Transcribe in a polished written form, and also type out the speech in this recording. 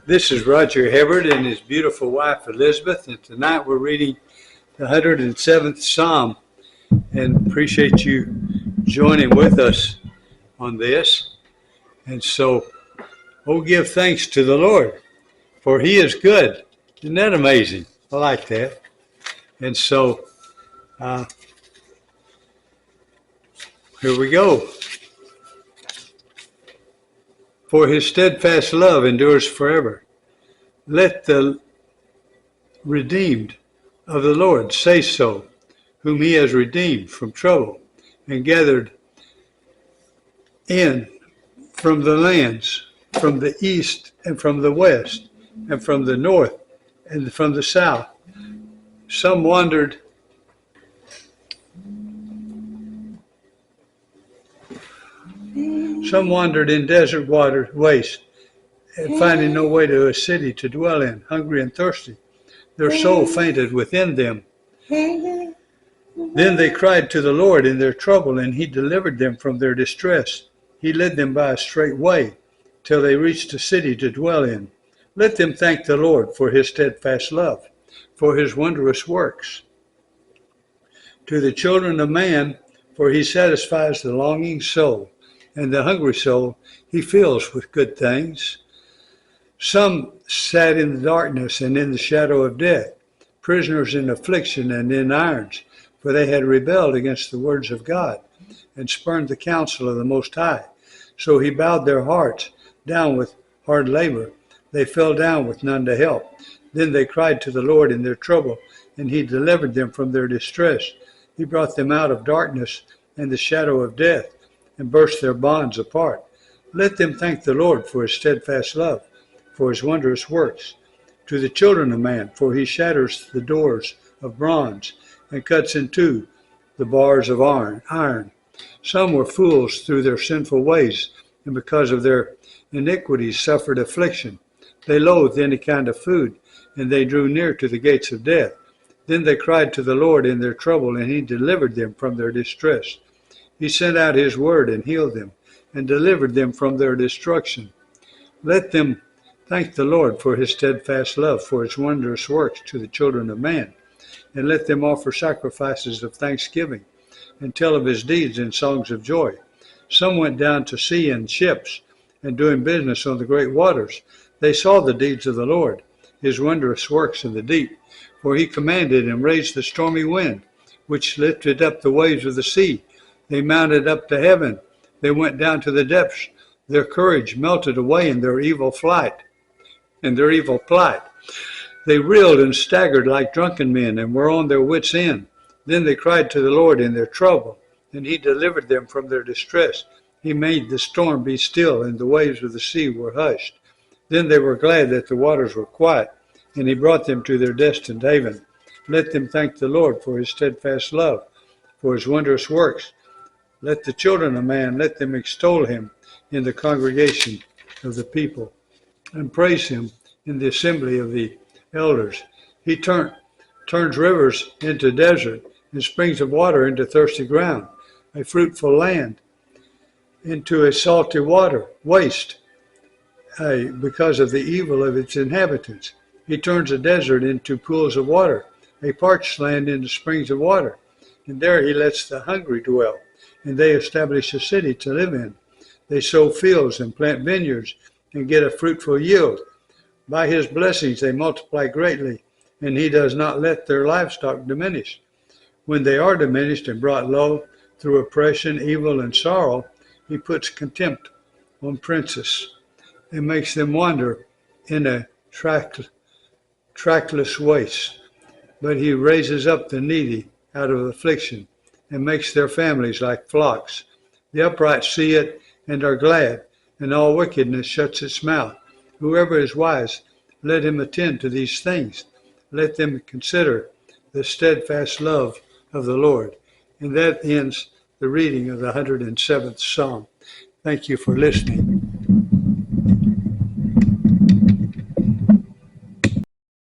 This is Roger Hibbard and his beautiful wife Elizabeth, and tonight we're reading the 107th Psalm, and appreciate you joining with us on this. And so, give thanks to the Lord, for He is good. Isn't that amazing? I like that. And so, here we go. For His steadfast love endures forever. Let the redeemed of the Lord say so, whom He has redeemed from trouble and gathered in from the lands, from the east and from the west, and from the north and from the south. Some wandered in desert waste, finding no way to a city to dwell in, hungry and thirsty. Their soul fainted within them. Then they cried to the Lord in their trouble, and He delivered them from their distress. He led them by a straight way till they reached a city to dwell in. Let them thank the Lord for His steadfast love, for His wondrous works. To the children of man, for He satisfies the longing soul, and the hungry soul He fills with good things. Some sat in the darkness and in the shadow of death, prisoners in affliction and in irons, for they had rebelled against the words of God, and spurned the counsel of the Most High. So He bowed their hearts down with hard labor. They fell down with none to help. Then they cried to the Lord in their trouble, and He delivered them from their distress. He brought them out of darkness and the shadow of death, and burst their bonds apart. Let them thank the Lord for His steadfast love, for His wondrous works. To the children of man, for He shatters the doors of bronze, and cuts in two the bars of iron. Some were fools through their sinful ways, and because of their iniquities suffered affliction. They loathed any kind of food, and they drew near to the gates of death. Then they cried to the Lord in their trouble, and He delivered them from their distress. He sent out His word and healed them, and delivered them from their destruction. Let them thank the Lord for His steadfast love, for His wondrous works to the children of man. And let them offer sacrifices of thanksgiving, and tell of His deeds in songs of joy. Some went down to sea in ships, and doing business on the great waters. They saw the deeds of the Lord, His wondrous works in the deep. For He commanded and raised the stormy wind, which lifted up the waves of the sea. They mounted up to heaven. They went down to the depths. Their courage melted away in their evil plight. They reeled and staggered like drunken men, and were on their wits' end. Then they cried to the Lord in their trouble, and He delivered them from their distress. He made the storm be still, and the waves of the sea were hushed. Then they were glad that the waters were quiet, and He brought them to their destined haven. Let them thank the Lord for His steadfast love, for His wondrous works. Let the children of man, let them extol Him in the congregation of the people, and praise Him in the assembly of the elders. He turns rivers into desert, and springs of water into thirsty ground, a fruitful land into a salty waste, because of the evil of its inhabitants. He turns a desert into pools of water, a parched land into springs of water, and there He lets the hungry dwell, and they establish a city to live in. They sow fields and plant vineyards and get a fruitful yield. By His blessings they multiply greatly, and He does not let their livestock diminish. When they are diminished and brought low through oppression, evil, and sorrow, He puts contempt on princes and makes them wander in a trackless waste. But He raises up the needy out of affliction and makes their families like flocks. The upright see it and are glad, and all wickedness shuts its mouth. Whoever is wise, let him attend to these things. Let them consider the steadfast love of the Lord. And that ends the reading of the 107th Psalm. Thank you for listening.